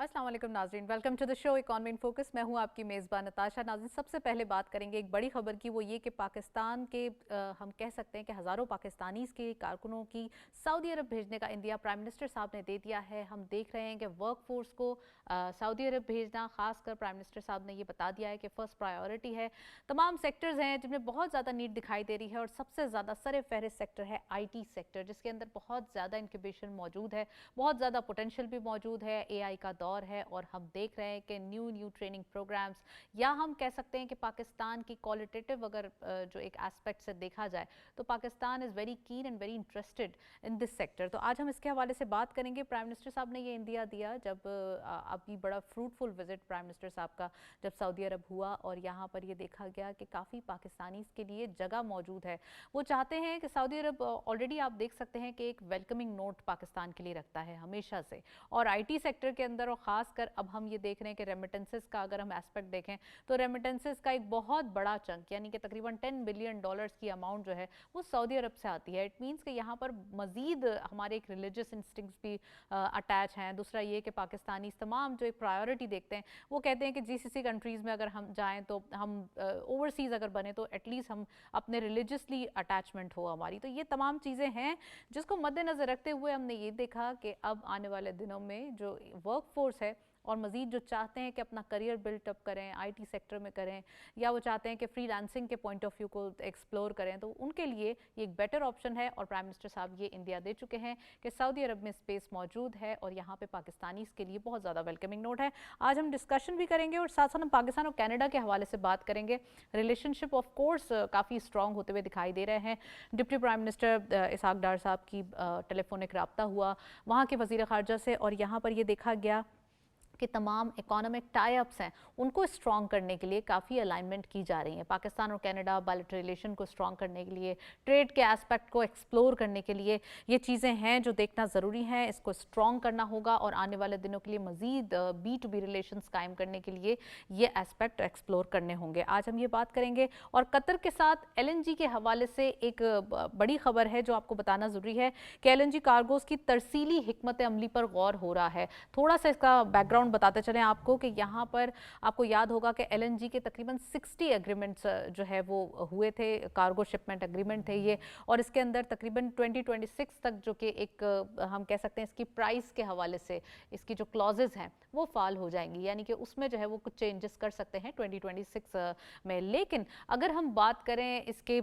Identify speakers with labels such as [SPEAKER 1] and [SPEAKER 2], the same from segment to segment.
[SPEAKER 1] अस्सलाम वालेकुम नाज़रीन, welcome to the show economy in focus. मैं हूं आपकी मेज़बान नताशा। नाज़रीन, सबसे पहले बात करेंगे एक बड़ी खबर की, वो ये कि पाकिस्तान के हम कह सकते हैं कि हज़ारों पाकिस्तानीज़ के कारकुनों की सऊदी अरब भेजने का इंडिया प्राइम मिनिस्टर साहब ने दे दिया है। हम देख रहे हैं कि वर्क फोर्स को सऊदी अरब भेजना, खासकर प्राइम मिनिस्टर साहब ने ये बता दिया है कि फ़र्स्ट प्रायोरिटी है। तमाम सेक्टर्स हैं जिनमें बहुत ज़्यादा नीड दिखाई दे रही है और सबसे ज़्यादा सर फहरिस्त सेक्टर है IT सेक्टर, जिसके अंदर बहुत ज़्यादा इंक्यूबेशन मौजूद है, बहुत ज़्यादा पोटेंशियल भी मौजूद है। AI का दौर है और हम देख रहे हैं कि न्यू ट्रेनिंग प्रोग्राम्स, या हम कह सकते हैं कि पाकिस्तान की क्वालिटेटिव अगर जो एक एस्पेक्ट से देखा जाए तो Pakistan is very keen and very interested in this sector. तो आज हम इसके हवाले से बात करेंगे। प्राइम मिनिस्टर साहब ने ये इंडिया दिया जब अभी बड़ा फ्रूटफुल विजिट प्राइम मिनिस्टर साहब का जब सऊदी अरब हुआ, और यहाँ पर ये देखा गया कि काफ़ी पाकिस्तानीज़ के लिए जगह मौजूद है। वो चाहते हैं कि सऊदी अरब ऑलरेडी आप देख सकते हैं कि एक वेलकमिंग नोट पाकिस्तान के लिए रखता है हमेशा से, और IT सेक्टर के अंदर, और ख़ासकर अब हम ये देख रहे हैं कि रेमिटेंसेस का अगर हम एस्पेक्ट देखें तो रेमिटेंसेस का एक बहुत बड़ा चंक, यानी कि तकरीबन $10 बिलियन की अमाउंट जो है वो सऊदी अरब से आती है। इट मीन्स कि यहाँ पर मज़ीद हमारे एक रिलीजियस इंस्टिंक्ट्स भी अटैच हैं। दूसरा ये कि पाकिस्तानी तमाम जो एक प्रायोरिटी देखते हैं, वो कहते हैं कि GCC कंट्रीज़ में अगर हम जाएँ तो हम ओवरसीज़ अगर बने तो एटलीस्ट हम अपने रिलीजियसली अटैचमेंट हो हमारी। तो ये तमाम चीज़ें हैं जिसको मद्देनज़र रखते हुए हमने ये देखा कि अब आने वाले दिनों में जो वर्क फोर्स है और मज़ीद जो चाहते हैं कि अपना करियर बिल्टअप करें, IT सेक्टर में करें, या वो चाहते हैं कि फ्रीलांसिंग के पॉइंट ऑफ व्यू को एक्सप्लोर करें, तो उनके लिए ये एक बेटर ऑप्शन है। और प्राइम मिनिस्टर साहब ये इंडिया दे चुके हैं कि सऊदी अरब में स्पेस मौजूद है और यहाँ पे पाकिस्तानीज़ के लिए बहुत ज़्यादा वेलकमिंग नोट है। आज हम डिस्कशन भी करेंगे और साथ साथ हम पाकिस्तान और कनाडा के हवाले से बात करेंगे। रिलेशनशिप ऑफ कोर्स काफ़ी स्ट्रॉन्ग होते हुए दिखाई दे रहे हैं। डिप्टी प्राइम मिनिस्टर इसहाक डार साहब की टेलीफोनिक रब्ता हुआ वहाँ के वज़ीर ख़ारजा से, और यहाँ पर ये देखा गया कि तमाम इकोनॉमिक टाई अप्स हैं उनको स्ट्रॉन्ग करने के लिए काफ़ी अलाइनमेंट की जा रही है। पाकिस्तान और कनाडा बायलैटरल रिलेशन को स्ट्रॉन्ग करने के लिए, ट्रेड के एस्पेक्ट को एक्सप्लोर करने के लिए ये चीज़ें हैं जो देखना ज़रूरी है। इसको स्ट्रॉन्ग करना होगा और आने वाले दिनों के लिए मज़ीद B2B रिलेशंस कायम करने के लिए ये एस्पेक्ट एक्सप्लोर करने होंगे। आज हम ये बात करेंगे। और कतर के साथ LNG के हवाले से एक बड़ी खबर है जो आपको बताना ज़रूरी है कि LNG कार्गोज़ की तरसीली हिकमत अमली पर गौर हो रहा है। थोड़ा सा इसका बैकग्राउंड बताते चलें आपको कि यहाँ पर आपको याद होगा कि LNG के तकरीबन 60 एग्रीमेंट्स जो है वो हुए थे, कार्गो शिपमेंट एग्रीमेंट थे ये, और इसके अंदर तकरीबन 2026 तक जो कि एक हम कह सकते हैं इसकी प्राइस के हवाले से इसकी जो क्लॉजेज हैं वो फाल हो जाएंगी, यानी कि उसमें जो है वो कुछ चेंजेस कर सकते हैं 2026 में। लेकिन अगर हम बात करें इसके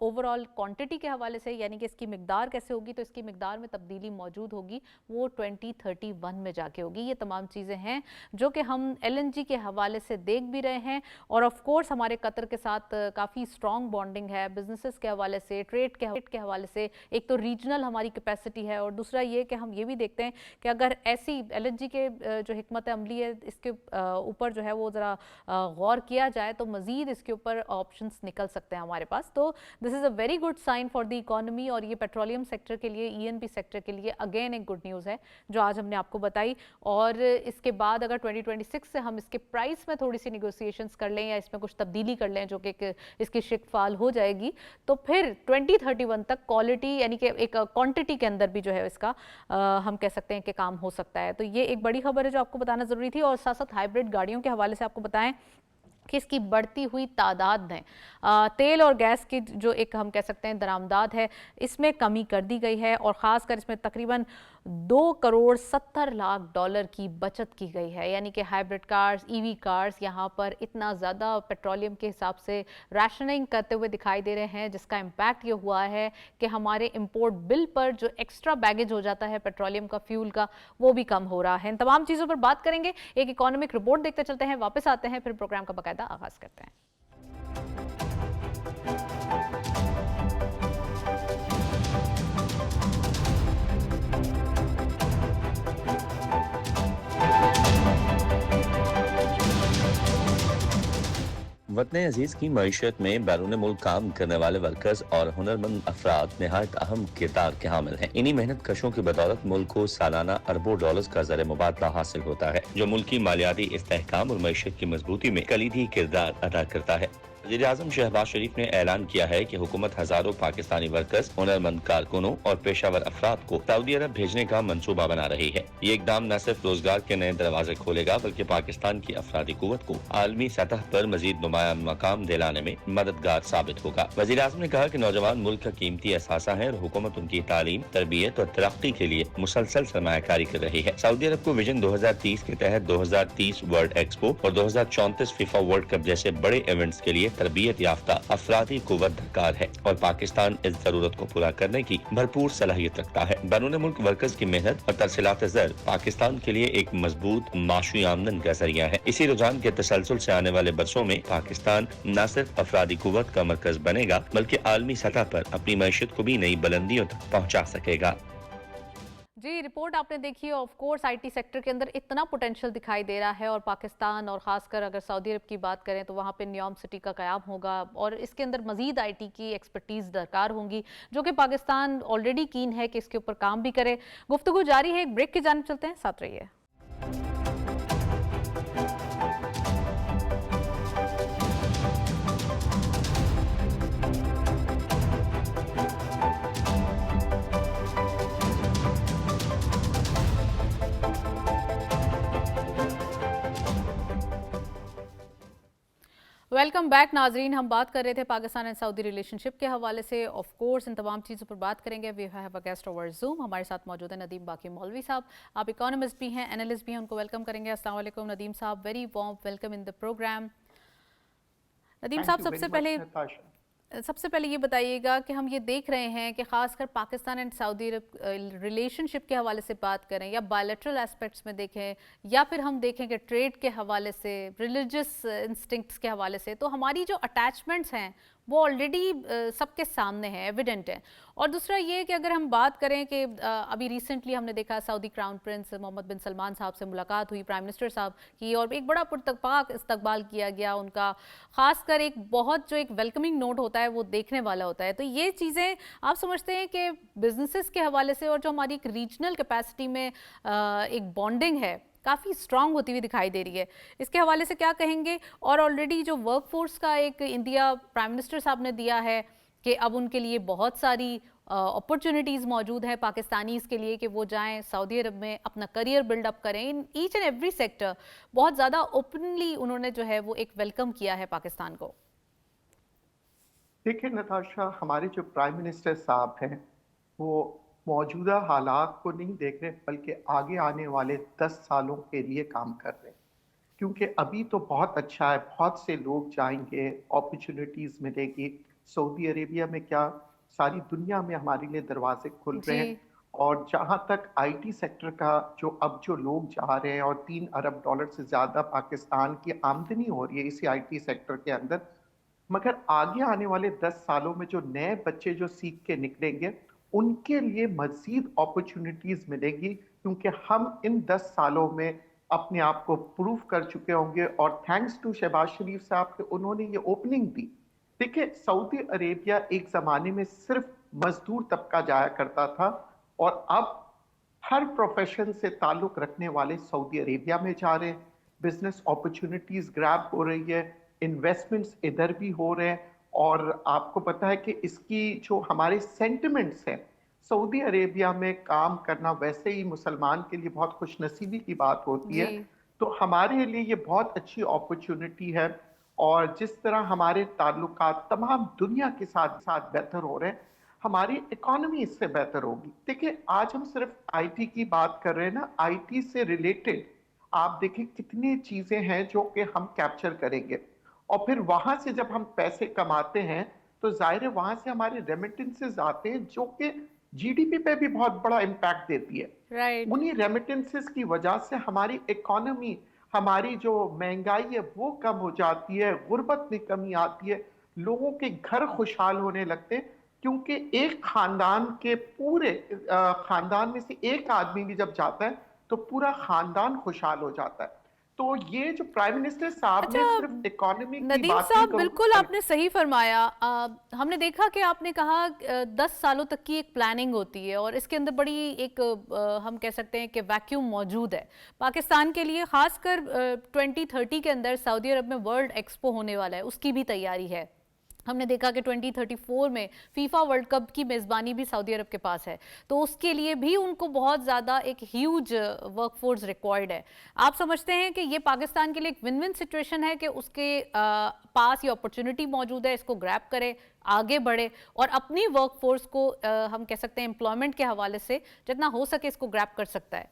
[SPEAKER 1] ओवरऑल क्वांटिटी के हवाले से, यानी कि इसकी मिकदार कैसे होगी, तो इसकी मिकदार में तब्दीली मौजूद होगी, वो 2031 में जाके होगी। ये तमाम चीज़ें हैं जो कि हम LNG के हवाले से देख भी रहे हैं, और ऑफ कोर्स हमारे कतर के साथ काफ़ी स्ट्रॉन्ग बॉन्डिंग है बिजनेसेस के हवाले से, ट्रेड के हवाले से। एक तो रीजनल हमारी कैपेसिटी है, और दूसरा ये कि हम ये भी देखते हैं कि अगर ऐसी LNG के जो हिकमत अमली है इसके ऊपर जो है वो ज़रा गौर किया जाए तो मज़ीद इसके ऊपर ऑप्शंस निकल सकते हैं हमारे पास। तो this is a very good sign for the economy, और ये पेट्रोलियम सेक्टर के लिए, ENP सेक्टर के लिए अगेन एक गुड न्यूज़ है जो आज हमने आपको बताई। और इसके बाद अगर 2026 से हम इसके प्राइस में थोड़ी सी निगोसिएशंस कर लें या इसमें कुछ तब्दीली कर लें जो कि इसकी शिफ्ट फाल हो जाएगी, तो फिर 2031 तक क्वालिटी यानी कि एक क्वांटिटी के अंदर भी जो है इसका हम कह सकते हैं कि काम हो सकता है। तो ये एक बड़ी खबर है जो आपको बताना ज़रूरी थी। और साथ साथ हाइब्रिड गाड़ियों के हवाले से आपको बताएं कि इसकी बढ़ती हुई तादाद में तेल और गैस की जो एक हम कह सकते हैं दरामदाद है, इसमें कमी कर दी गई है, और ख़ासकर इसमें तकरीबन $2,70,00,000 की बचत की गई है। यानी कि हाइब्रिड कार्स, EV कार्स यहाँ पर इतना ज़्यादा पेट्रोलियम के हिसाब से राशनिंग करते हुए दिखाई दे रहे हैं, जिसका इम्पैक्ट ये हुआ है कि हमारे इंपोर्ट बिल पर जो एक्स्ट्रा बैगेज हो जाता है पेट्रोलियम का, फ्यूल का, वो भी कम हो रहा है। इन तमाम चीज़ों पर बात करेंगे। एक इकोनॉमिक रिपोर्ट देखते चलते हैं, वापस आते हैं, फिर प्रोग्राम का बाकायदा आगाज़ करते हैं।
[SPEAKER 2] वतन अजीज की मईशत में बैरून मुल्क काम करने वाले वर्कर्स और हुनरमंद अफराद निहायत अहम किरदार के हामिल हैं। इन्हीं मेहनत कशों की बदौलत मुल्क को सालाना अरबों डॉलर्स का ज़र मुबादला हासिल होता है, जो मुल्क की मालियाती इस्तेहकाम और मईशत की मजबूती में कलीदी किरदार अदा करता है। वज़ीर-ए-आज़म शहबाज शरीफ ने ऐलान किया है कि हुकूमत हजारों पाकिस्तानी वर्कर्स, हुनरमंद कारकुनों और पेशावर अफराद को सऊदी अरब भेजने का मंसूबा बना रही है। ये इकदाम न सिर्फ रोजगार के नए दरवाजे खोलेगा बल्कि पाकिस्तान की अफरादी कुव्वत को आलमी सतह पर मजीद नुमाया मकाम दिलाने में मददगार साबित होगा। वज़ीर-ए-आज़म ने कहा कि नौजवान मुल्क का कीमती असासा है और हुकूमत उनकी तालीम, तरबियत और तरक्की के लिए मुसलसल सरमायाकारी कर रही है। सऊदी अरब को विजन 2030 के तहत 2030 वर्ल्ड एक्सपो और 2034 फीफा वर्ल्ड कप जैसे बड़े इवेंट्स के लिए तरबियत याफ्ता अफरादी कुव्वत दरकार है और पाकिस्तान इस जरूरत को पूरा करने की भरपूर सलाहियत रखता है। बैरून मुल्क वर्कर्स की मेहनत और तरसीलात ज़र पाकिस्तान के लिए एक मजबूत माशी आमदन का जरिया है। इसी रुझान के तसलसल से आने वाले बरसों में पाकिस्तान न सिर्फ अफरादी कुव्वत का मरकज बनेगा बल्कि आलमी सतह पर अपनी मैशत को भी नई बुलंदियों तक पहुँचा सकेगा।
[SPEAKER 1] जी, रिपोर्ट आपने देखी। ऑफ कोर्स आईटी सेक्टर के अंदर इतना पोटेंशियल दिखाई दे रहा है और पाकिस्तान और ख़ासकर अगर सऊदी अरब की बात करें तो वहाँ पे न्योम सिटी का क़याम होगा और इसके अंदर मज़ीद आईटी की एक्सपर्टीज़ दरकार होंगी जो कि पाकिस्तान ऑलरेडी कीन है कि इसके ऊपर काम भी करे। गुफ्तगू जारी है, एक ब्रेक की जानिब चलते हैं, साथ रहिए। वेलकम बैक नाजरीन। हम बात कर रहे थे पाकिस्तान एंड सऊदी रिलेशनशिप के हवाले से। ऑफ कोर्स इन तमाम चीज़ों पर बात करेंगे। We have a guest over Zoom. हमारे साथ मौजूद है नदीम बाकी मौलवी साहब। आप इकोनॉमिस्ट भी हैं, एनालिस्ट भी हैं, उनको वेलकम करेंगे। अस्सलाम वालेकुम Nadeem sahab, very warm welcome in the program. Nadeem sahab, सबसे पहले ये बताइएगा कि हम ये देख रहे हैं कि खासकर Pakistan and Saudi Arab relationship के हवाले से बात करें या बायलैटरल एस्पेक्ट्स में देखें या फिर हम देखें कि ट्रेड के हवाले से, रिलीजियस इंस्टिंक्ट्स के हवाले से, तो हमारी जो अटैचमेंट्स हैं वो ऑलरेडी सबके सामने है, एविडेंट है। और दूसरा ये कि अगर हम बात करें कि अभी रिसेंटली हमने देखा सऊदी क्राउन प्रिंस मोहम्मद बिन सलमान साहब से मुलाकात हुई, प्राइम मिनिस्टर साहब की, और एक बड़ा पुरतपाक इस्तकबाल किया गया उनका। खासकर एक बहुत जो एक वेलकमिंग नोट होता है वो देखने वाला होता है। तो ये चीज़ें आप समझते हैं कि बिजनेसेस के हवाले से और जो हमारी एक रीजनल कैपेसिटी में एक बॉन्डिंग है काफ़ी स्ट्रांग होती हुई दिखाई दे रही है, इसके हवाले से क्या कहेंगे? और ऑलरेडी जो वर्कफोर्स का एक इंडिया प्राइम मिनिस्टर साहब ने दिया है कि अब उनके लिए बहुत सारी अपॉर्चुनिटीज़ मौजूद है पाकिस्तानीज़ के लिए कि वो जाएं सऊदी अरब में अपना करियर बिल्डअप करें in each and every sector. बहुत ज़्यादा ओपनली उन्होंने जो है वो एक वेलकम किया है पाकिस्तान को।
[SPEAKER 3] देखिए नताशा, हमारे जो प्राइम मिनिस्टर साहब हैं वो मौजूदा हालात को नहीं देख रहे बल्कि आगे आने वाले 10 सालों के लिए काम कर रहे हैं। क्योंकि अभी तो बहुत अच्छा है, बहुत से लोग जाएंगे, अपॉर्चुनिटीज़ मिलेगी। सऊदी अरेबिया में क्या, सारी दुनिया में हमारे लिए दरवाजे खुल रहे हैं। और जहाँ तक आईटी सेक्टर का जो लोग जा रहे हैं और $3 अरब से ज़्यादा पाकिस्तान की आमदनी हो रही है इसी आईटी सेक्टर के अंदर, मगर आगे आने वाले 10 सालों में जो नए बच्चे जो सीख के निकलेंगे उनके लिए मजीद अपॉर्चुनिटीज मिलेगी, क्योंकि हम इन 10 सालों में अपने आप को प्रूव कर चुके होंगे। और थैंक्स टू शहबाज शरीफ साहब के उन्होंने ये ओपनिंग दी। देखिए, सऊदी अरेबिया एक जमाने में सिर्फ मजदूर तबका जाया करता था और अब हर प्रोफेशन से ताल्लुक रखने वाले सऊदी अरेबिया में जा रहे हैं। बिजनेस अपॉर्चुनिटीज ग्रैब हो रही है, इन्वेस्टमेंट्स इधर भी हो रहे हैं। और आपको पता है कि इसकी जो हमारे सेंटिमेंट्स हैं, सऊदी अरेबिया में काम करना वैसे ही मुसलमान के लिए बहुत खुशनसीबी की बात होती है, तो हमारे लिए ये बहुत अच्छी अपॉर्चुनिटी है। और जिस तरह हमारे ताल्लुकात तमाम दुनिया के साथ बेहतर हो रहे हैं, हमारी इकोनॉमी इससे बेहतर होगी। देखिए, आज हम सिर्फ आईटी की बात कर रहे हैं ना, आईटी से रिलेटेड आप देखिए कितनी चीजें हैं जो कि हम कैप्चर करेंगे। और फिर वहां से जब हम पैसे कमाते हैं तो जाहिर है वहां से हमारे रेमिटेंसेस आते हैं जो कि जीडीपी पे भी बहुत बड़ा इम्पैक्ट देती है। उन्हीं रेमिटेंसेस की वजह से हमारी इकोनॉमी, हमारी जो महंगाई है वो कम हो जाती है, गुर्बत में कमी आती है, लोगों के घर खुशहाल होने लगते हैं। क्योंकि एक खानदान के पूरे खानदान में से एक आदमी भी जब जाता है तो पूरा खानदान खुशहाल हो जाता है। तो ये जो प्राइम मिनिस्टर साहब ने
[SPEAKER 1] अच्छा
[SPEAKER 3] सिर्फ इकोनॉमी की
[SPEAKER 1] नदीम
[SPEAKER 3] बात नहीं
[SPEAKER 1] साहब,
[SPEAKER 3] कहूँगा
[SPEAKER 1] बिल्कुल
[SPEAKER 3] बल्कि
[SPEAKER 1] आपने सही फरमाया। हमने देखा कि आपने कहा 10 सालों तक की एक प्लानिंग होती है और इसके अंदर बड़ी एक हम कह सकते हैं कि वैक्यूम मौजूद है पाकिस्तान के लिए, खासकर 2030 के अंदर सऊदी अरब में वर्ल्ड एक्सपो होने वाला है, उसकी भी तैयारी है। हमने देखा कि 2034 में फीफा वर्ल्ड कप की मेज़बानी भी सऊदी अरब के पास है, तो उसके लिए भी उनको बहुत ज़्यादा एक ह्यूज वर्कफोर्स रिक्वायर्ड है। आप समझते हैं कि ये पाकिस्तान के लिए एक विन विन सिचुएशन है कि उसके पास ये अपॉर्चुनिटी मौजूद है, इसको ग्रैब करे, आगे बढ़े और अपनी वर्कफोर्स को हम कह सकते हैं एम्प्लॉयमेंट के हवाले से जितना हो सके इसको ग्रैब कर सकता है?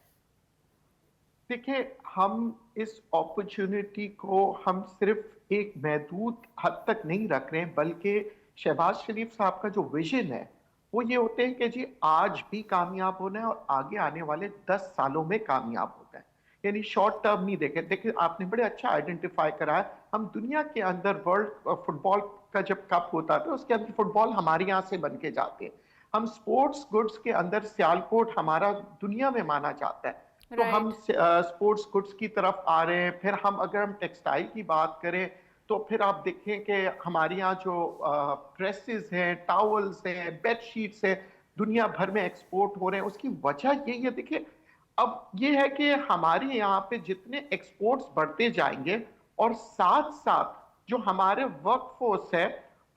[SPEAKER 3] देखिए, हम इस अपॉर्चुनिटी को हम सिर्फ एक महदूद हद तक नहीं रख रहे हैं, बल्कि शहबाज शरीफ साहब का जो विजन है वो ये होते हैं कि जी आज भी कामयाब होना है और आगे आने वाले 10 सालों में कामयाब होना है। यानी शॉर्ट टर्म नहीं देखे। देखिए, आपने बड़े अच्छा आइडेंटिफाई करा है। हम दुनिया के अंदर वर्ल्ड फुटबॉल का जब कप होता था उसके अंदर फुटबॉल हमारे यहाँ से बन के जाते हैं। हम स्पोर्ट्स गुड्स के अंदर सियालकोट हमारा दुनिया में माना जाता है। तो हम
[SPEAKER 1] राइट।
[SPEAKER 3] स्पोर्ट्स गुड्स की तरफ आ रहे हैं। फिर हम अगर हम टेक्सटाइल की बात करें तो फिर आप देखें कि हमारे यहाँ जो ड्रेसेस हैं, टॉवल्स हैं, बेड शीट्स हैं, दुनिया भर में एक्सपोर्ट हो रहे हैं। उसकी वजह यही है, देखिए अब ये है कि हमारे यहाँ पे जितने एक्सपोर्ट्स बढ़ते जाएंगे और साथ साथ जो हमारे वर्कफोर्स है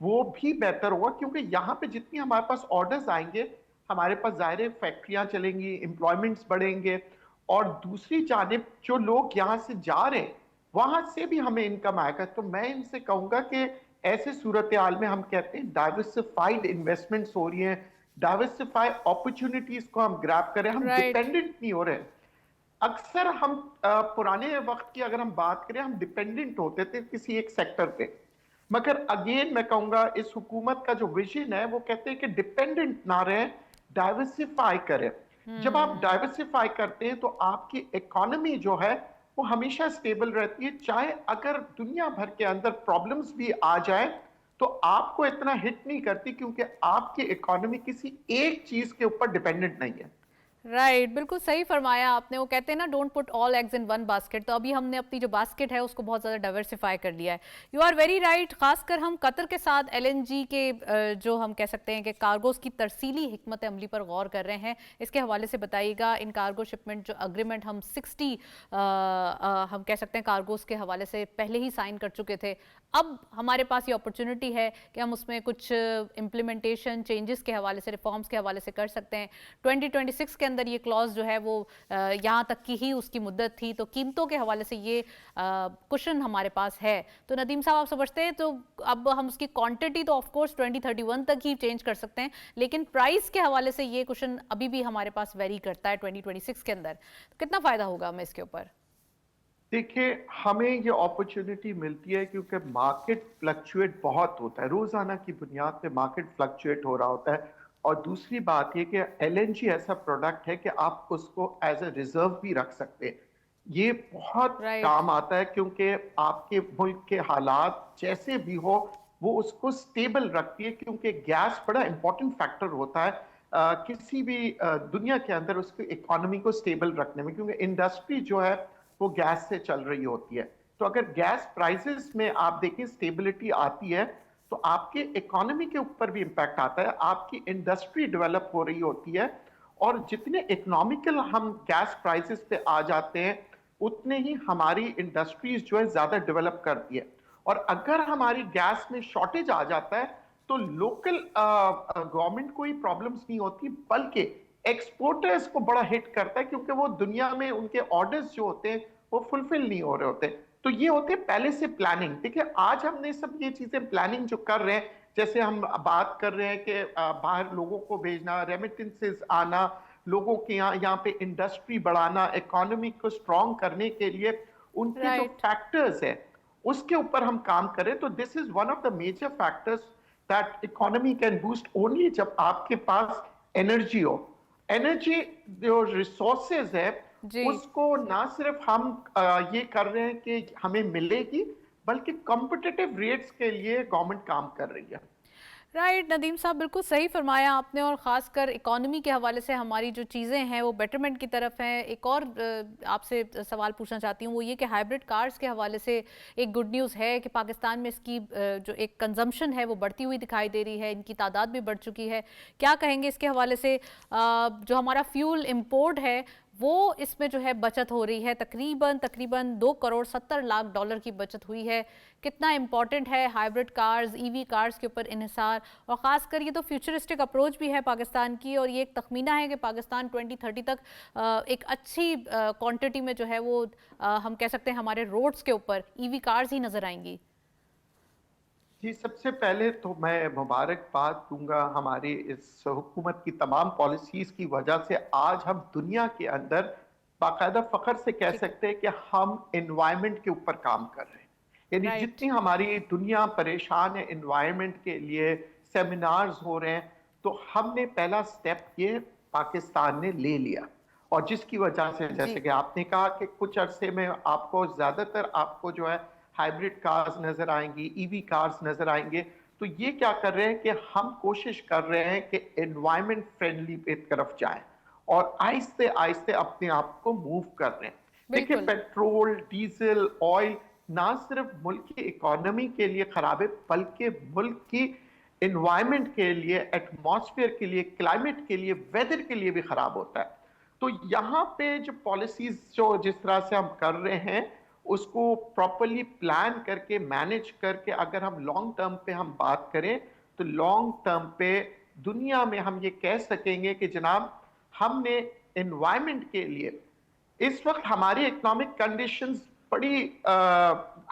[SPEAKER 3] वो भी बेहतर होगा, क्योंकि यहाँ पे जितनी हमारे पास ऑर्डर्स आएंगे हमारे पास ज़ाहिर फैक्ट्रियाँ चलेंगी, एम्प्लॉयमेंट्स बढ़ेंगे और दूसरी जानिब जो लोग यहाँ से जा रहे हैं वहां से भी हमें इनकम आएगा। तो मैं इनसे कहूंगा कि ऐसे सूरत हाल में हम कहते हैं डाइवर्सिफाइड इन्वेस्टमेंट्स हो रही हैं, डाइवर्सिफाइड अपॉर्चुनिटीज को हम ग्रैब करें, हम
[SPEAKER 1] राइट।
[SPEAKER 3] डिपेंडेंट नहीं हो रहे। अक्सर हम पुराने वक्त की अगर हम बात करें हम डिपेंडेंट होते थे किसी एक सेक्टर पे, मगर अगेन मैं कहूंगा इस हुकूमत का जो विजन है वो कहते हैं कि डिपेंडेंट ना रहे, डाइवर्सिफाई करें। जब आप
[SPEAKER 1] हम्म।
[SPEAKER 3] डाइवर्सिफाई करते हैं तो आपकी इकोनॉमी जो है वो हमेशा स्टेबल रहती है। चाहे अगर दुनिया भर के अंदर प्रॉब्लम्स भी आ जाए तो आपको इतना हिट नहीं करती, क्योंकि आपकी इकोनॉमी किसी एक चीज के ऊपर डिपेंडेंट नहीं है।
[SPEAKER 1] राइट, बिल्कुल सही फरमाया आपने। वो कहते हैं ना, don't put all eggs in one basket. तो अभी हमने अपनी जो बास्केट है उसको बहुत ज़्यादा डाइवर्सिफाई कर लिया है। You are very right. खासकर हम कतर के साथ एलएनजी के जो हम कह सकते हैं कि कार्गोस की तरसीली हिकमत अमली पर गौर कर रहे हैं। इसके हवाले से बताइएगा, इन कार्गो शिपमेंट जो अग्रीमेंट हम 60 हम कह सकते हैं कार्गोस के हवाले से पहले ही साइन कर चुके थे, अब हमारे पास ये अपॉर्चुनिटी है कि हम उसमें कुछ इम्प्लीमेंटेशन चेंजेस के हवाले से, रिफॉर्म्स के हवाले से कर सकते हैं। 2026 के अंदर ये क्लॉज जो है वो यहाँ तक की ही उसकी मुद्दत थी, तो कीमतों के हवाले से ये कुशन हमारे पास है। तो नदीम साहब, आप समझते हैं तो अब हम उसकी क्वांटिटी तो ऑफकोर्स 2031 तक ही चेंज कर सकते हैं, लेकिन प्राइस के हवाले से ये कुशन अभी भी हमारे पास वेरी करता है 2026 के अंदर। तो कितना फायदा होगा हमें इसके ऊपर?
[SPEAKER 3] देखिए, हमें ये अपॉर्चुनिटी मिलती है क्योंकि मार्केट फ्लक्चुएट बहुत होता है, रोजाना की बुनियाद पे मार्केट फ्लक्चुएट हो रहा होता है। और दूसरी बात ये कि एलएनजी ऐसा प्रोडक्ट है कि आप उसको एज ए रिजर्व भी रख सकते हैं। ये बहुत
[SPEAKER 1] राइट।
[SPEAKER 3] काम आता है क्योंकि आपके मुल्क के हालात जैसे भी हो वो उसको स्टेबल रखती है, क्योंकि गैस बड़ा इंपॉर्टेंट फैक्टर होता है किसी भी दुनिया के अंदर उसकी इकोनॉमी को स्टेबल रखने में, क्योंकि इंडस्ट्री जो है वो गैस से चल रही होती है। तो अगर गैस प्राइसेस में आप देखें स्टेबिलिटी आती है तो आपके इकोनॉमी के ऊपर भी इंपैक्ट आता है, आपकी इंडस्ट्री डेवलप हो रही होती है। और जितने इकोनॉमिकल हम गैस प्राइसेस पे आ जाते हैं उतने ही हमारी इंडस्ट्रीज जो है ज्यादा डेवलप करती है। और अगर हमारी गैस में शॉर्टेज आ जाता है तो लोकल गवर्नमेंट को ही प्रॉब्लम्स नहीं होती, बल्कि एक्सपोर्टर्स को बड़ा हिट करता है, क्योंकि वो दुनिया में उनके ऑर्डर्स जो होते हैं वो फुलफिल नहीं हो रहे होते। तो ये होते हैं पहले से प्लानिंग। देखिए, आज हमने सब ये चीजें प्लानिंग जो कर रहे हैं, जैसे हम बात कर रहे हैं कि बाहर लोगों को भेजना, रेमिटेंसेस आना, लोगों के यहाँ पे इंडस्ट्री बढ़ाना, इकोनॉमी को स्ट्रॉन्ग करने के लिए उनके जो
[SPEAKER 1] राइट।
[SPEAKER 3] फैक्टर्स है उसके ऊपर हम काम करें। तो this is one of the major factors that economy can boost only जब आपके पास एनर्जी हो। एनर्जी जो रिसोर्सेज है
[SPEAKER 1] जी।
[SPEAKER 3] उसको ना सिर्फ हम ये कर रहे हैं कि हमें मिलेगी, बल्कि कॉम्पिटिटिव रेट्स के लिए गवर्नमेंट काम कर रही है।
[SPEAKER 1] राइट नदीम साहब, बिल्कुल सही फरमाया आपने। और ख़ासकर इकॉनमी के हवाले से हमारी जो चीज़ें हैं वो बेटरमेंट की तरफ हैं। एक और आपसे सवाल पूछना चाहती हूँ, वो ये कि हाइब्रिड कार्स के हवाले से एक गुड न्यूज़ है कि पाकिस्तान में इसकी जो एक कंजम्पशन है वो बढ़ती हुई दिखाई दे रही है, इनकी तादाद भी बढ़ चुकी है। क्या कहेंगे इसके हवाले से? जो हमारा फ्यूल इम्पोर्ट है वो इसमें जो है बचत हो रही है, तकरीबन तकरीबन 2 करोड़ 70 लाख डॉलर की बचत हुई है। कितना इंपॉर्टेंट है हाइब्रिड कार्स, ईवी कार्स के ऊपर इन्हिसार, और ख़ासकर ये तो फ्यूचरिस्टिक अप्रोच भी है पाकिस्तान की, और ये एक तखमीना है कि पाकिस्तान 2030 तक एक अच्छी क्वांटिटी में जो है वो हम कह सकते हैं हमारे रोड्स के ऊपर ईवी कार्स ही नज़र आएंगी।
[SPEAKER 3] जी, सबसे पहले तो मैं मुबारकबाद दूंगा हमारी इस हुकूमत की तमाम पॉलिसीज़ की वजह से आज हम दुनिया के अंदर बाकायदा फ़ख्र से कह
[SPEAKER 1] ठीक है।
[SPEAKER 3] सकते हैं कि हम एनवायरनमेंट के ऊपर काम कर रहे हैं। यानी
[SPEAKER 1] राइट।
[SPEAKER 3] जितनी हमारी दुनिया परेशान है एनवायरनमेंट के लिए, सेमिनार्स हो रहे हैं, तो हमने पहला स्टेप ये पाकिस्तान ने ले लिया। और जिसकी वजह से
[SPEAKER 1] जी।
[SPEAKER 3] जैसे कि आपने कहा कि कुछ अरसे में आपको ज़्यादातर आपको जो है हाइब्रिड कार्स नजर आएंगी, ईवी कार्स नजर आएंगे। तो ये क्या कर रहे हैं कि हम कोशिश कर रहे हैं कि एनवायरनमेंट फ्रेंडली पे तरफ जाएं और आहिस्ते आहिस्ते अपने आप को मूव कर रहे हैं। देखिए,
[SPEAKER 1] बिल्कुल।
[SPEAKER 3] पेट्रोल, डीजल, ऑयल ना सिर्फ मुल्क की इकोनॉमी के लिए खराब है, बल्कि मुल्क की एनवायरनमेंट के लिए, एटमॉस्फेयर के लिए, क्लाइमेट के लिए, वेदर के लिए भी खराब होता है। तो यहाँ पे जो पॉलिसीज जो जिस तरह से हम कर रहे हैं उसको प्रॉपरली प्लान करके मैनेज करके अगर हम लॉन्ग टर्म पे हम बात करें तो लॉन्ग टर्म पे दुनिया में हम ये कह सकेंगे कि जनाब हमने एनवायरनमेंट के लिए इस वक्त हमारी इकोनॉमिक कंडीशंस बड़ी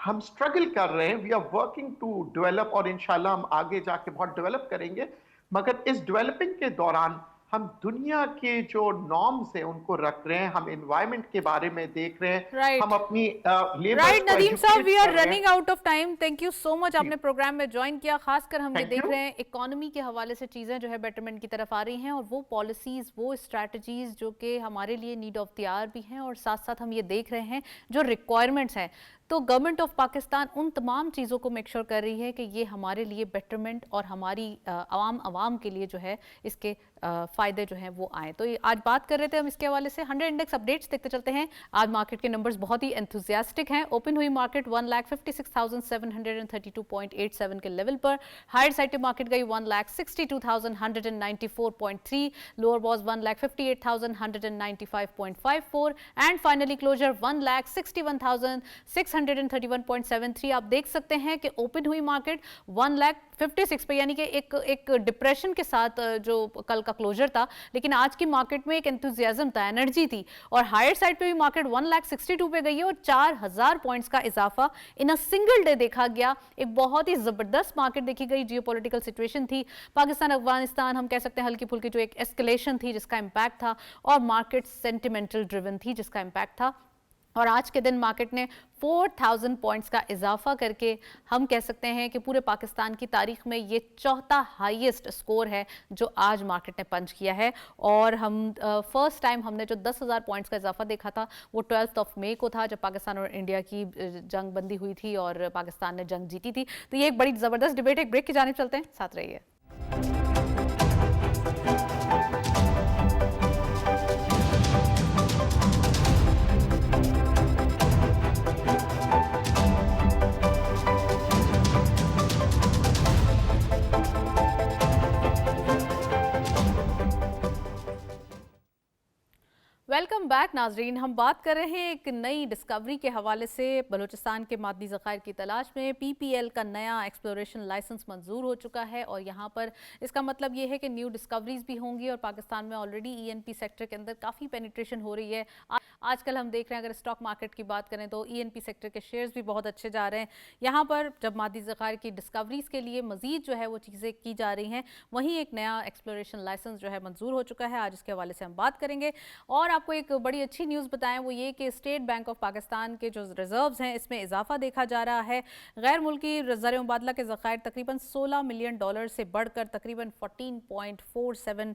[SPEAKER 3] हम स्ट्रगल कर रहे हैं। We are working to develop और इंशाल्लाह हम आगे जाके बहुत डेवलप करेंगे, मगर इस डेवलपिंग के दौरान हम दुनिया के जो नॉर्म्स हैं उनको रख रहे हैं, हम एनवायरनमेंट के बारे में देख रहे हैं, हम
[SPEAKER 1] राइट।
[SPEAKER 3] अपनी लेबर्स
[SPEAKER 1] राइट
[SPEAKER 3] को
[SPEAKER 1] नदीम साहब,
[SPEAKER 3] एजुकेट
[SPEAKER 1] वी आर
[SPEAKER 3] कर रहे हैं।
[SPEAKER 1] Running out of time. Thank you so much,
[SPEAKER 3] जी,
[SPEAKER 1] आपने प्रोग्राम में ज्वाइन किया। खासकर हम ये
[SPEAKER 3] थैंक
[SPEAKER 1] देख
[SPEAKER 3] यू।
[SPEAKER 1] रहे हैं इकोनॉमी के हवाले से चीज़ें जो है बेटरमेंट की तरफ आ रही हैं, और वो पॉलिसीज़, वो स्ट्रैटेजीज़ जो कि हमारे लिए नीड ऑफ द आवर भी हैं, और साथ साथ हम ये देख रहे हैं जो रिक्वायरमेंट्स हैं। तो गवर्नमेंट ऑफ पाकिस्तान उन तमाम चीज़ों को मेक श्योर कर रही है कि ये हमारे लिए बेटरमेंट और हमारी आवाम के लिए जो है इसके फ़ायदे जो हैं वो आए। तो ये आज बात कर रहे थे हम इसके हवाले से। 100 इंडेक्स अपडेट्स देखते चलते हैं। आज मार्केट के नंबर्स बहुत ही एंथुजियास्टिक हैं। ओपन हुई मार्केट 1,56,732.87 के लेवल पर। हायर साइड पे मार्केट गई 1,62,194.3, lower was 1,58,195.54 and finally closure 1,61,631.73। आप देख सकते हैं कि ओपन हुई मार्केट 1,56,000 पे, यानी कि एक डिप्रेशन के साथ जो कल का क्लोजर था, लेकिन आज की मार्केट में एक एंथुजियाज्म था, एनर्जी थी। और हायर साइड पे भी मार्केट 1,62,000 पे गई है और 4,000 पॉइंट्स का इजाफा इन अ सिंगल डे देखा गया। एक बहुत ही जबरदस्त मार्केट देखी गई। जियोपॉलिटिकल सिचुएशन थी, पाकिस्तान अफगानिस्तान, हम कह सकते हैं हल्की फुल्की जो एक एस्केलेशन थी जिसका इंपैक्ट था, और मार्केट सेंटिमेंटल ड्रिवन थी जिसका इंपैक्ट था। और आज के दिन मार्केट ने 4,000 पॉइंट्स का इजाफा करके हम कह सकते हैं कि पूरे पाकिस्तान की तारीख में ये चौथा हाईएस्ट स्कोर है जो आज मार्केट ने पंच किया है। और हम फर्स्ट टाइम हमने जो 10,000 पॉइंट्स का इजाफा देखा था वो 12 मई को था, जब पाकिस्तान और इंडिया की जंग बंदी हुई थी और पाकिस्तान ने जंग जीती थी। तो ये एक बड़ी ज़बरदस्त डिबेट है। एक ब्रेक की जानिब चलते हैं, साथ रहिए। वेलकम बैक नाजरीन। हम बात कर रहे हैं एक नई डिस्कवरी के हवाले से। बलूचिस्तान के मादनी ज़खायर की तलाश में PPL का नया एक्सप्लोरेशन लाइसेंस मंजूर हो चुका है, और यहाँ पर इसका मतलब ये है कि न्यू डिस्कवरीज भी होंगी। और पाकिस्तान में ऑलरेडी ENP सेक्टर के अंदर काफ़ी पेनिट्रेशन हो रही है। आजकल हम देख रहे हैं, अगर स्टॉक मार्केट की बात करें तो ENP सेक्टर के शेयर्स भी बहुत अच्छे जा रहे हैं। यहाँ पर जब मादनी ज़खायर की डिस्कवरीज़ के लिए मज़ीद जो है वो चीज़ें की जा रही हैं, वहीं एक नया एक्सप्लोरेशन लाइसेंस जो है मंजूर हो चुका है। आज इसके हवाले से हम बात करेंगे। और आपको एक बड़ी अच्छी न्यूज़ बताएं, वो ये कि स्टेट बैंक ऑफ पाकिस्तान के जो रिजर्व्स हैं इसमें इजाफा देखा जा रहा है। गैर मुल्की ज़र मुबादला के ज़खायर तकरीबन $16 मिलियन से बढ़कर तकरीबन 14.47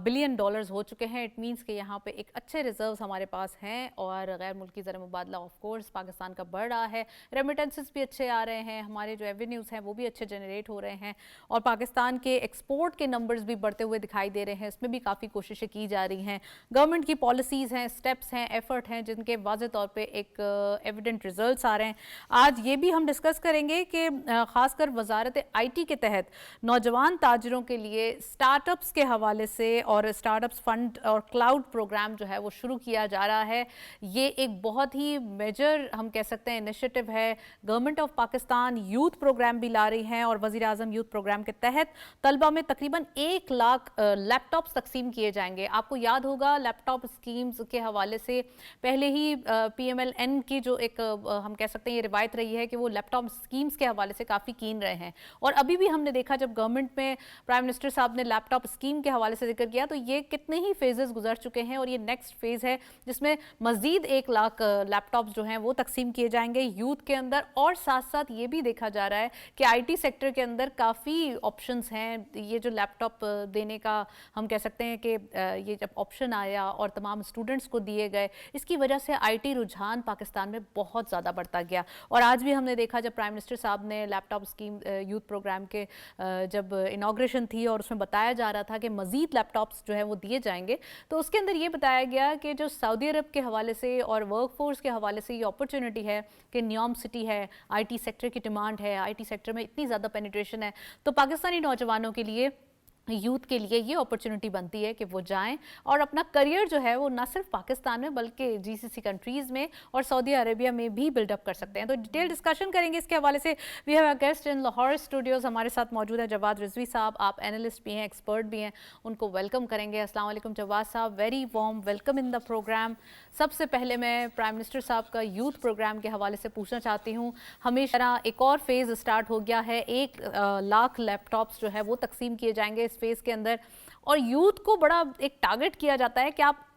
[SPEAKER 1] बिलियन डॉलर्स हो चुके हैं। इट मीन्स कि यहाँ पे एक अच्छे रिजर्व्स हमारे पास हैं और गैर मुल्की ज़र मुबादला ऑफ कोर्स पाकिस्तान का बढ़ रहा है। रेमिटेंसेस भी अच्छे आ रहे हैं, हमारे जो एवेन्यूज़ हैं वो भी अच्छे जनरेट हो रहे हैं और पाकिस्तान के एक्सपोर्ट के नंबर्स भी बढ़ते हुए दिखाई दे रहे हैं। इसमें भी काफ़ी कोशिशें की जा रही हैं। गवर्नमेंट की पॉलिसीज़ हैं, स्टेप्स हैं, एफर्ट हैं जिनके वाज़े तौर पे एक एविडेंट रिजल्ट्स आ रहे हैं। आज ये भी हम डिस्कस करेंगे कि ख़ासकर वजारत आईटी के तहत नौजवान ताजरों के लिए स्टार्टअप्स के हवाले से और स्टार्टअप्स फंड और क्लाउड प्रोग्राम जो है वो शुरू किया जा रहा है। ये एक बहुत ही मेजर हम कह सकते हैं इनिशिएटिव है। Government of Pakistan youth program भी ला रही है और वज़ीर आज़म यूथ प्रोग्राम के तहत तलबा में तकरीबन 1 लाख लैपटॉप्स तकसीम किए जाएंगे। आपको याद होगा लैपटॉप स्कीम्स के हवाले से पहले ही PMLN की जो एक हम कह सकते हैं ये रिवायत रही है कि वो लैपटॉप स्कीम्स के हवाले से काफ़ी कीन रहे हैं और अभी भी हमने देखा जब गवर्नमेंट में प्राइम मिनिस्टर साहब ने लैपटॉप स्कीम के हवाले से जिक्र किया तो ये कितने ही फेजेस गुजर चुके हैं और ये नेक्स्ट फेज़ है जिसमें मज़ीद 1 लाख लैपटॉप्स जो हैं वो तकसीम किए जाएंगे यूथ के अंदर। और साथ साथ ये भी देखा जा रहा है कि IT सेक्टर के अंदर काफ़ी ऑप्शंस हैं। ये जो लैपटॉप देने का हम कह सकते हैं कि ये जब ऑप्शन आया और तमाम स्टूडेंट्स को दिए गए, इसकी वजह से IT रुझान पाकिस्तान में बहुत ज़्यादा बढ़ता गया। और आज भी हमने देखा जब प्राइम मिनिस्टर साहब ने लैपटॉप स्कीम यूथ प्रोग्राम के जब इनाग्रेशन थी और उसमें बताया जा रहा था कि मज़ीद लैपटॉप्स जो है वो दिए जाएंगे, तो उसके अंदर ये बताया गया कि जो सऊदी अरब के हवाले से और वर्कफोर्स के हवाले से ये अपॉर्चुनिटी है कि न्योम सिटी है, IT सेक्टर की डिमांड है, IT सेक्टर में इतनी ज़्यादा पेनिट्रेशन है, तो पाकिस्तानी नौजवानों के लिए यूथ के लिए ये अपॉर्चुनिटी बनती है कि वो जाएं और अपना करियर जो है वो ना सिर्फ पाकिस्तान में बल्कि GCC कंट्रीज़ में और सऊदी अरेबिया में भी बिल्डअप कर सकते हैं। तो डिटेल डिस्कशन करेंगे इसके हवाले से। We have a guest in Lahore studios, हमारे साथ मौजूद है जवाद रिजवी साहब। आप एनालिस्ट भी हैं, एक्सपर्ट भी हैं, उनको वेलकम करेंगे। अस्सलाम वालेकुम Jawad sahab, very warm welcome in the program. सबसे पहले मैं प्राइम मिनिस्टर साहब का यूथ प्रोग्राम के हवाले से पूछना चाहती हूँ। हमेशा एक और फेज़ स्टार्ट हो गया है, 1 लाख लैपटॉप्स जो है वो तकसीम किए जाएंगे इस फेज़ के अंदर और यूथ को बड़ा एक टारगेट किया जाता है कि आप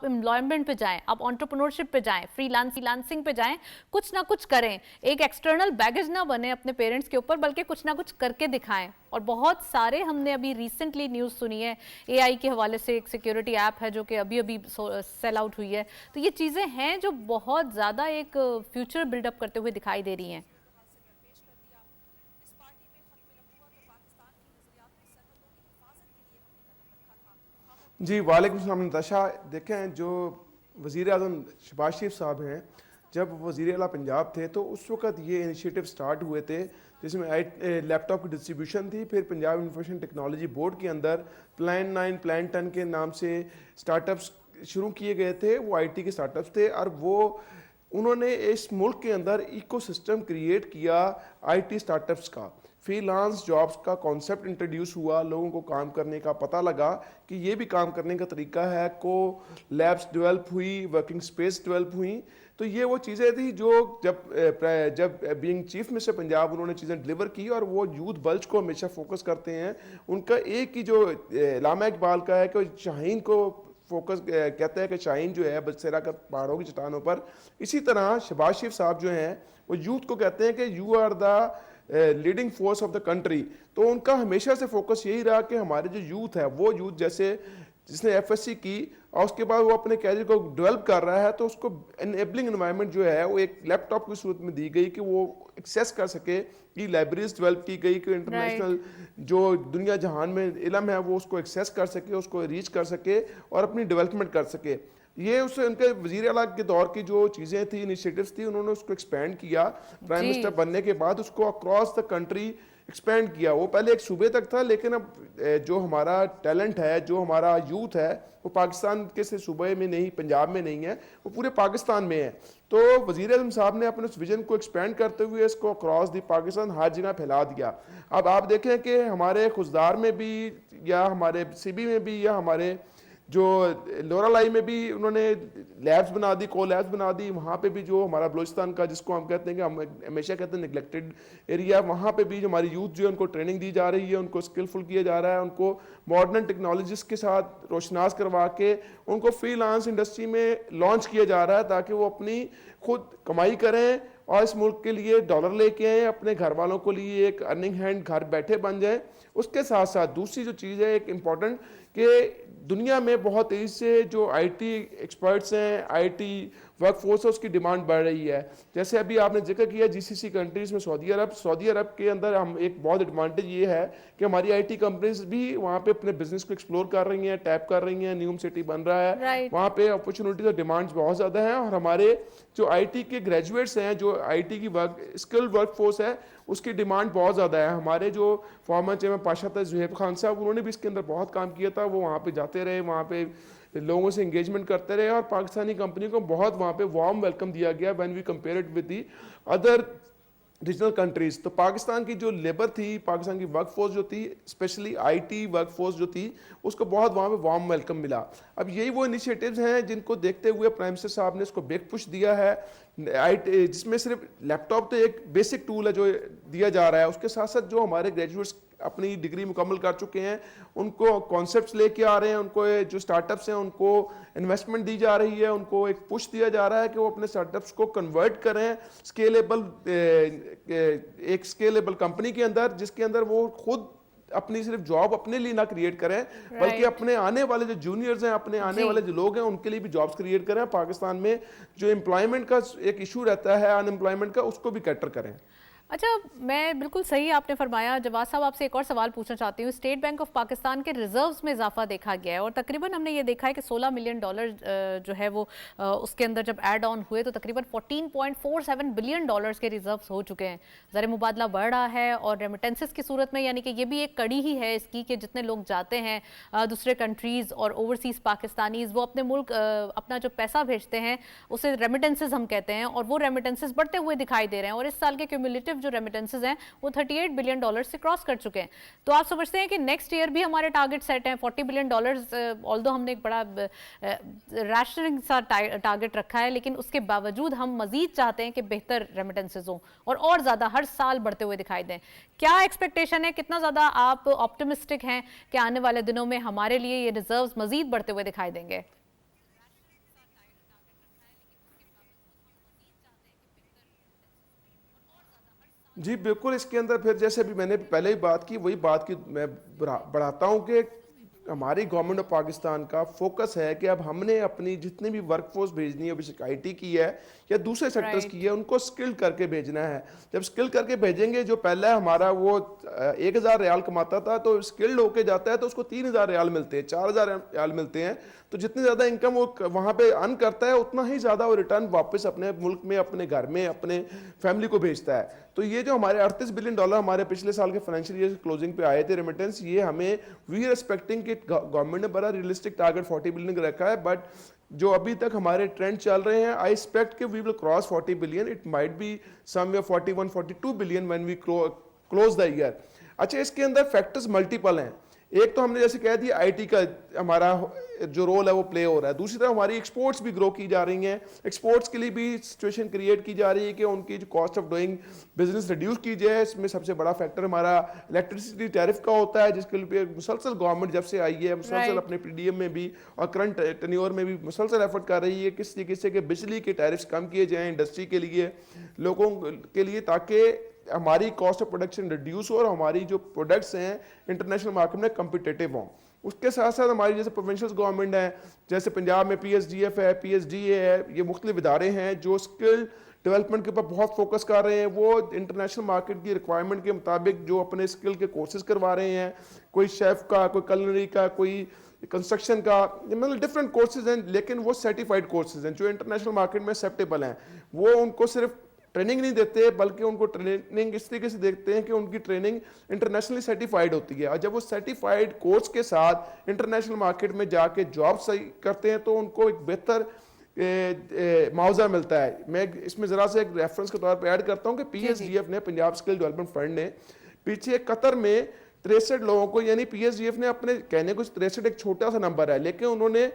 [SPEAKER 1] एम्प्लॉयमेंट पे जाएं, आप एंटरप्रेन्योरशिप पे जाएं, फ्रीलांसिंग पे जाएं, कुछ ना कुछ करें, एक एक्सटर्नल बैगेज ना बने अपने पेरेंट्स के ऊपर बल्कि कुछ ना कुछ करके दिखाएं। और बहुत सारे हमने अभी रिसेंटली न्यूज़ सुनी है, AI के हवाले से एक सिक्योरिटी ऐप है जो कि अभी सेल आउट हुई है। तो ये चीज़ें हैं जो बहुत ज़्यादा एक फ्यूचर बिल्डअप करते हुए दिखाई दे रही हैं।
[SPEAKER 4] जी वालेकुम सलाम नताशा। देखें जो वज़ीर आज़म शहबाज शरीफ साहब हैं, जब वज़ीर आला पंजाब थे तो उस वक्त ये इनिशिएटिव स्टार्ट हुए थे जिसमें लैपटॉप की डिस्ट्रीब्यूशन थी। फिर पंजाब इंफॉर्मेशन टेक्नोलॉजी बोर्ड के अंदर प्लान 9 प्लान 10 के नाम से स्टार्टअप्स शुरू किए गए थे। वो IT के स्टार्टअप्स थे और वो उन्होंने इस मुल्क के अंदर इकोसिस्टम क्रिएट किया IT स्टार्टअप्स का। फ्रीलांस जॉब्स का कॉन्सेप्ट इंट्रोड्यूस हुआ, लोगों को काम करने का पता लगा कि ये भी काम करने का तरीका है, को लैब्स डेवलप हुई, वर्किंग स्पेस डेवलप हुई। तो ये वो चीज़ें थी जो जब बीइंग चीफ मिनिस्टर पंजाब उन्होंने चीज़ें डिलीवर की और वो यूथ बल्ज को हमेशा फोकस करते हैं। उनका एक ही जो लामा इकबाल का है कि शाहीन को फोकस कहते हैं कि शाहीन जो है बसेरा का पहाड़ों की चट्टानों पर, इसी तरह शहबाज शरीफ साहब जो हैं वो यूथ को कहते हैं कि you are the leading force of the country. तो उनका हमेशा से फोकस यही रहा कि हमारे जो यूथ है वो यूथ जैसे जिसने FSC की और उसके बाद वो अपने कैरियर को डेवलप कर रहा है तो उसको एनेबलिंग एनवायरनमेंट जो है वो एक लैपटॉप की सूरत में दी गई कि वो एक्सेस कर सके, कि लाइब्रेरीज डेवलप की गई कि इंटरनेशनल जो दुनिया जहान में इल्म है वो उसको एक्सेस कर सके, उसको रीच कर सके और अपनी डेवलपमेंट कर सके। ये उससे उनके वज़ीर आला के दौर की जो चीज़ें थी, इनिशिएटिव्स थी, उन्होंने उसको एक्सपेंड किया। प्राइम मिनिस्टर बनने के बाद उसको अक्रॉस द कंट्री एक्सपेंड किया। वो पहले एक सूबे तक था लेकिन अब जो हमारा टैलेंट है, जो हमारा यूथ है वो पाकिस्तान के से सूबे में नहीं, पंजाब में नहीं है, वो पूरे पाकिस्तान में है। तो वज़ीर आज़म साहब ने अपने उस विजन को एक्सपेंड करते हुए इसको अक्रॉस दी पाकिस्तान हर जगह फैला दिया। अब आप देखें कि हमारे खुशदार में भी या हमारे CB में भी या हमारे जो लोरालाई में भी उन्होंने लैब्स बना दी, को लैब्स बना दी। वहाँ पे भी जो हमारा बलूचिस्तान का, जिसको हम कहते हैं कि हम हमेशा कहते हैं नेग्लेक्टेड एरिया, वहाँ पे भी जो हमारी यूथ जो है उनको ट्रेनिंग दी जा रही है, उनको स्किलफुल किया जा रहा है, उनको मॉडर्न टेक्नोलॉजीज के साथ रोशनास करवा के उनको फ्रीलांस इंडस्ट्री में लॉन्च किया जा रहा है, ताकि वो अपनी खुद कमाई करें और इस मुल्क के लिए डॉलर लेके आए, अपने घर वालों को लिए एक अर्निंग हैंड घर बैठे बन जाए। उसके साथ साथ दूसरी जो चीज़ है एक इम्पॉर्टेंट, कि दुनिया में बहुत तेज़ी से जो आईटी एक्सपर्ट्स हैं, आईटी वर्कफोर्स है, उसकी डिमांड बढ़ रही है। जैसे अभी आपने जिक्र किया जीसीसी कंट्रीज़ में सऊदी अरब के अंदर हम एक बहुत एडवांटेज ये है कि हमारी आईटी कंपनीज भी वहाँ पे अपने बिजनेस को एक्सप्लोर कर रही हैं, टैप कर रही हैं, न्यूम सिटी बन रहा है, वहाँ पे अपॉर्चुनिटीज और डिमांड्स बहुत ज़्यादा हैं। और हमारे जो आईटी के ग्रेजुएट्स हैं, जो आईटी की स्किल्ड वर्कफोर्स है, उसकी डिमांड बहुत ज़्यादा है। हमारे जो फॉर्मर चेयरमैन पाशा था ज़ुहैब खान साहब, उन्होंने भी इसके अंदर बहुत काम किया था। वो वहाँ पे जाते रहे, वहाँ पे लोगों से एंगेजमेंट करते रहे, और पाकिस्तानी कंपनी को बहुत वहाँ पे वार्म वेलकम दिया गया when we compare it with the other regional countries. तो पाकिस्तान की जो लेबर थी, पाकिस्तान की वर्कफोर्स जो थी, स्पेशली आईटी वर्कफोर्स जो थी, उसको बहुत वहाँ पे वार्म वेलकम मिला। अब यही वो इनिशिएटिव्स हैं जिनको देखते हुए प्राइम मिनिस्टर साहब ने इसको बिग पुश दिया है, जिसमें सिर्फ लैपटॉप तो एक बेसिक टूल है जो दिया जा रहा है, उसके साथ साथ जो हमारे ग्रेजुएट्स अपनी डिग्री मुकम्मल कर चुके हैं उनको कॉन्सेप्ट्स लेके आ रहे हैं, उनको जो स्टार्टअप्स हैं उनको इन्वेस्टमेंट दी जा रही है, उनको एक पुश दिया जा रहा है कि वो अपने स्टार्टअप्स को कन्वर्ट करें एक स्केलेबल कंपनी के अंदर, जिसके अंदर वो खुद अपनी सिर्फ जॉब अपने लिए ना क्रिएट करें, बल्कि अपने आने वाले जो जूनियर्स हैं, अपने आने वाले जो लोग हैं, उनके लिए भी जॉब्स क्रिएट करें। पाकिस्तान में जो एम्प्लॉयमेंट का एक इशू रहता है अनएम्प्लॉयमेंट का, उसको भी कैटर करें।
[SPEAKER 1] अच्छा, मैं बिल्कुल सही आपने फरमाया। जवाद साहब, आपसे एक और सवाल पूछना चाहती हूँ। स्टेट बैंक ऑफ पाकिस्तान के रिजर्व्स में इजाफा देखा गया है और तकरीबन हमने ये देखा है कि $16 मिलियन जो है वो उसके अंदर जब ऐड ऑन हुए तो तकरीबन $14.47 बिलियन के रिजर्व्स हो चुके हैं। ज़र मुबादला बढ़ रहा है और रेमिटेंसेस की सूरत में, यानी कि ये भी एक कड़ी ही है इसकी कि जितने लोग जाते हैं दूसरे कंट्रीज़ और ओवरसीज़ पाकिस्तानीज़, वो अपने मुल्क अपना जो पैसा भेजते हैं उसे रेमिटेंसेस हम कहते हैं, और वो रेमिटेंसेस बढ़ते हुए दिखाई दे रहे हैं। और इस साल के क्यूमुलेटिव जो रेमिटेंसेस हैं वो $38 बिलियन से क्रॉस कर चुके हैं। तो आप समझते हैं कि नेक्स्ट ईयर भी हमारे टारगेट सेट हैं $40 बिलियन, ऑल्दो हमने एक बड़ा रैशनिंग सा टारगेट रखा है, लेकिन उसके बावजूद हम मजीद चाहते हैं कि बेहतर रेमिटेंसेस हों और ज़्यादा हर साल बढ़ते हुए दिखाई दें। क्या एक्सपेक्टेशन है, कितना ज़्यादा आप ऑप्टिमिस्टिक हैं कि आने वाले दिनों में हमारे लिए ये रिजर्व्स मजीद बढ़ते हुए दिखाई देंगे?
[SPEAKER 4] जी बिल्कुल, इसके अंदर फिर जैसे अभी मैंने पहले ही बात की, वही बात की मैं बढ़ाता हूँ कि हमारी गवर्नमेंट ऑफ पाकिस्तान का फोकस है कि अब हमने अपनी जितनी भी वर्कफोर्स भेजनी है, बेशक आईटी की है या दूसरे सेक्टर्स की है, उनको स्किल करके भेजना है। जब स्किल करके भेजेंगे, जो पहला हमारा वो 1000 रियाल कमाता था, तो स्किल्ड होके जाता है तो उसको 3000 रियाल मिलते हैं, 4000 रियाल मिलते हैं। तो जितनी ज़्यादा इनकम वो वहाँ पे अर्न करता है, उतना ही ज़्यादा वो रिटर्न वापस अपने मुल्क में, अपने घर में, अपने फैमिली को भेजता है। तो ये जो हमारे $38 बिलियन हमारे पिछले साल के फाइनेंशियल ईयर क्लोजिंग पे आए थे रेमिटेंस, ये हमें वी आर एक्सपेक्टिंग कि गवर्नमेंट ने बड़ा रियलिस्टिक टारगेट 40 बिलियन रखा है, बट जो अभी तक हमारे ट्रेंड चल रहे हैं, आई एक्सपेक्ट कि we will cross 40 billion, it might be somewhere 41-42 billion when we close the year. अच्छा, इसके अंदर फैक्टर्स मल्टीपल हैं। एक तो हमने जैसे कह दिया आईटी का हमारा जो रोल है वो प्ले हो रहा है, दूसरी तरफ हमारी एक्सपोर्ट्स भी ग्रो की जा रही हैं। एक्सपोर्ट्स के लिए भी सिचुएशन क्रिएट की जा रही है कि उनकी जो cost of doing business reduce की जाए। इसमें सबसे बड़ा फैक्टर हमारा इलेक्ट्रिसिटी टैरिफ का होता है, जिसके लिए मुसलसल गवर्नमेंट जब से आई है, मुसलसल अपने पीडीएम में भी और करंट टेन्योर में भी मुसलसल एफर्ट कर रही है किस तरीके से कि बिजली के टैरिफ्स कम किए जाएँ इंडस्ट्री के लिए, लोगों के लिए, ताकि हमारी कॉस्ट ऑफ प्रोडक्शन रिड्यूस हो और हमारी जो प्रोडक्ट्स हैं इंटरनेशनल मार्केट में कम्पिटिटिव हों। उसके साथ साथ हमारी जैसे प्रोविंशियल गवर्नमेंट है, जैसे पंजाब में पीएसडीएफ है, पीएसडीए है, ये मुख्तलिफ इदारे हैं जो स्किल डेवलपमेंट के ऊपर बहुत फोकस कर रहे हैं। वो इंटरनेशनल मार्केट की रिक्वायरमेंट के मुताबिक जो अपने स्किल के कोर्सेज करवा रहे हैं, कोई शेफ का, कोई कलनरी का, कोई कंस्ट्रक्शन का, मतलब डिफरेंट कोर्सेज हैं, लेकिन वो सर्टिफाइड कोर्सेज हैं जो इंटरनेशनल मार्केट में एक्सेप्टेबल हैं। वो उनको सिर्फ ट्रेनिंग नहीं देते, बल्कि उनको ट्रेनिंग इस तरीके से देखते हैं कि उनकी ट्रेनिंग इंटरनेशनली सर्टिफाइड होती है, और जब वो सर्टिफाइड कोर्स के साथ इंटरनेशनल मार्केट में जाके जॉब सही करते हैं तो उनको एक बेहतर मुआवजा मिलता है। मैं इसमें ज़रा से एक रेफरेंस के तौर पर ऐड करता हूँ कि पीएसडीएफ ने, पंजाब स्किल डेवलपमेंट फंड ने, पीछे कतर में 63 लोगों को, यानी पीएसजीएफ ने अपने कहने को 63 एक छोटा सा नंबर है, लेकिन उन्होंने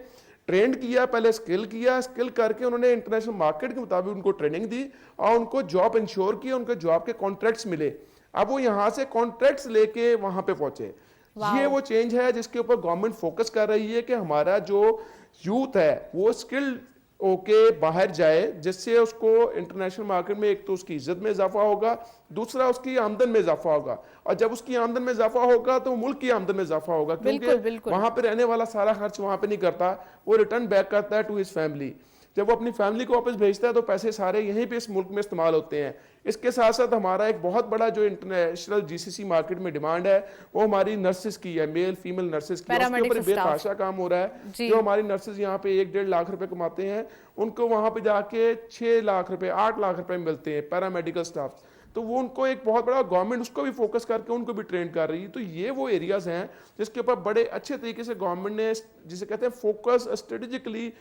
[SPEAKER 4] ट्रेंड किया, पहले स्किल किया, स्किल करके उन्होंने इंटरनेशनल मार्केट के मुताबिक उनको ट्रेनिंग दी और उनको जॉब इंश्योर की, उनको जॉब के कॉन्ट्रैक्ट्स मिले। अब वो यहाँ से कॉन्ट्रैक्ट्स लेके वहां पे पहुंचे। ये वो चेंज है जिसके ऊपर गवर्नमेंट फोकस कर रही है कि हमारा जो यूथ है वो स्किल्ड ओके बाहर जाए, जिससे उसको इंटरनेशनल मार्केट में एक तो उसकी इज्जत में इजाफा होगा, दूसरा उसकी आमदन में इजाफा होगा, और जब उसकी आमदन में इजाफा होगा तो मुल्क की आमदन में इजाफा होगा, क्योंकि वहां पे रहने वाला सारा खर्च वहां पे नहीं करता, वो रिटर्न बैक करता है टू हिज फैमिली। जब वो अपनी फैमिली को वापस भेजता है तो पैसे सारे यहीं पे इस मुल्क में इस्तेमाल होते हैं। इसके साथ साथ हमारा एक बहुत बड़ा जो इंटरनेशनल जीसीसी मार्केट में डिमांड है वो हमारी नर्सेस की है, मेल फीमेल नर्सेस की, उसके ऊपर बेतहाशा काम हो रहा है। जो हमारी नर्सेस यहाँ पे 1-1.5 लाख रुपए कमाते हैं, उनको वहां पे जाके 6 लाख रुपए 8 लाख रुपए मिलते हैं पैरामेडिकल स्टाफ। तो वो उनको एक बहुत बड़ा गवर्नमेंट उसको भी फोकस करके उनको भी ट्रेन कर रही है। तो ये वो एरियाज हैं जिसके ऊपर बड़े अच्छे तरीके से गवर्नमेंट ने, जिसे कहते हैं focus, strategically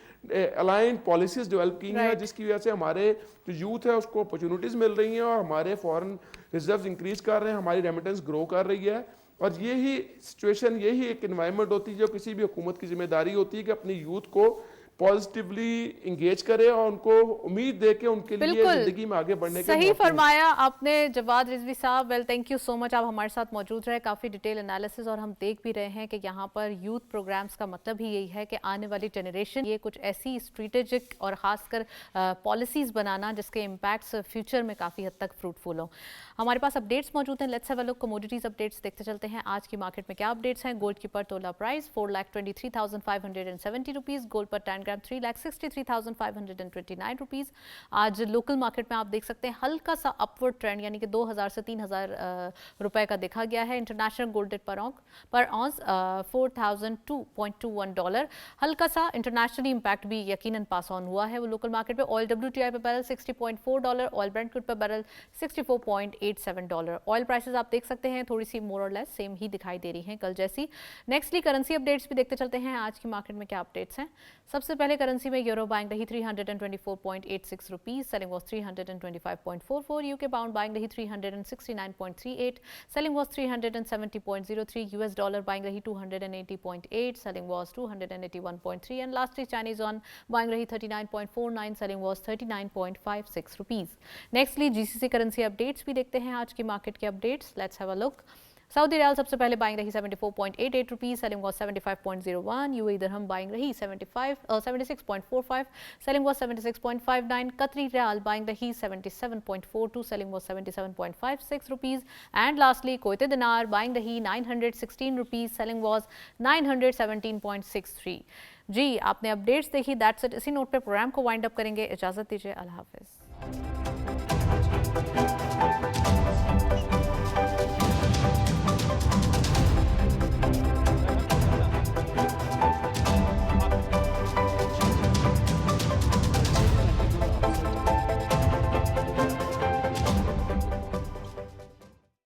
[SPEAKER 4] aligned policies develop की हैं, जिसकी वजह से हमारे जो यूथ है उसको अपॉर्चुनिटीज मिल रही हैं और हमारे फॉरेन रिजर्व्स इंक्रीज कर रहे हैं, हमारी रेमिटेंस ग्रो कर रही है। और यही सिचुएशन, यही एक एनवायरनमेंट होती है जो किसी भी हुकूमत की जिम्मेदारी होती है कि अपनी यूथ को पॉजिटिवली इंगेज करे और उनको उम्मीद दे के उनके लिए जिंदगी में आगे बढ़ने के
[SPEAKER 1] सही फरमाया आपने जवाद रिजवी साहब। Well, thank you so much, आप हमारे साथ मौजूद रहे, काफ़ी डिटेल एनालिसिस, और हम देख भी रहे हैं कि यहाँ पर यूथ प्रोग्राम्स का मतलब ही यही है कि आने वाली जनरेशन ये कुछ ऐसी स्ट्रेटेजिक और ख़ासकर पॉलिसीज़ बनाना जिसके इम्पैक्ट्स फ्यूचर में काफ़ी हद तक फ्रूटफुल हों। हमारे पास अपडेट्स मौजूद हैं, let's have a look commodities updates देखते चलते हैं आज की मार्केट में क्या अपडेट्स हैं। गोल्ड की पर तोला प्राइस 4,23,570 रुपीज़, गोल्ड पर 10 ग्राम 3,63,529 रुपीज़। आज लोकल मार्केट में आप देख सकते हैं हल्का सा अपवर्ड ट्रेंड, यानी कि 2,000 से 3,000 रुपए का देखा गया है। इंटरनेशनल गोल्ड रेट पर ऑन्स $4,002.21। हल्का सा इंटरनेशनली इम्पैक्ट भी यकीनन पास ऑन हुआ है वो लोकल मार्केट में। ऑयल WTI पर बैरल $60.4, ऑयल ब्रेंट क्रूड पर बैरल $64.87। ऑयल प्राइसेस आप देख सकते हैं थोड़ी सी मोर और लेस सेम ही दिखाई दे रही हैं कल जैसी। नेक्स्टली करेंसी अपडेट्स भी देखते चलते हैं आज की मार्केट में क्या अपडेट्स हैं। सबसे पहले करेंसी में यूरो बाइंग रही 324.86 rupees, selling was 325.44। UK pound buying रही 369.38, selling was 370.03। US dollar buying रही 280.8, selling was 281.3। And lastly Chinese yuan buying रही 39.49, selling was 39.56 rupees. Nextly GCC currency updates भी देखते हैं आज की मार्केट के updates, let's have a look. Saudi riyal सबसे पहले बाइंग रही 74.88 rupees, selling was 75.01। UAE dirham buying रही 76.45, सेलिंग वाज 76.59। कतरी रियाल बाइंग रही 77.42, selling was 77.56 rupees. And lastly Kuwaiti दिनार बाइंग रही 916 रुपीज, सेलिंग वाज 917.63। जी, आपने अपडेट्स देखी, दैट्स इट। इसी नोट पे प्रोग्राम को वाइंड अप करेंगे। इजाजत दीजिए, अल्लाह हाफिज।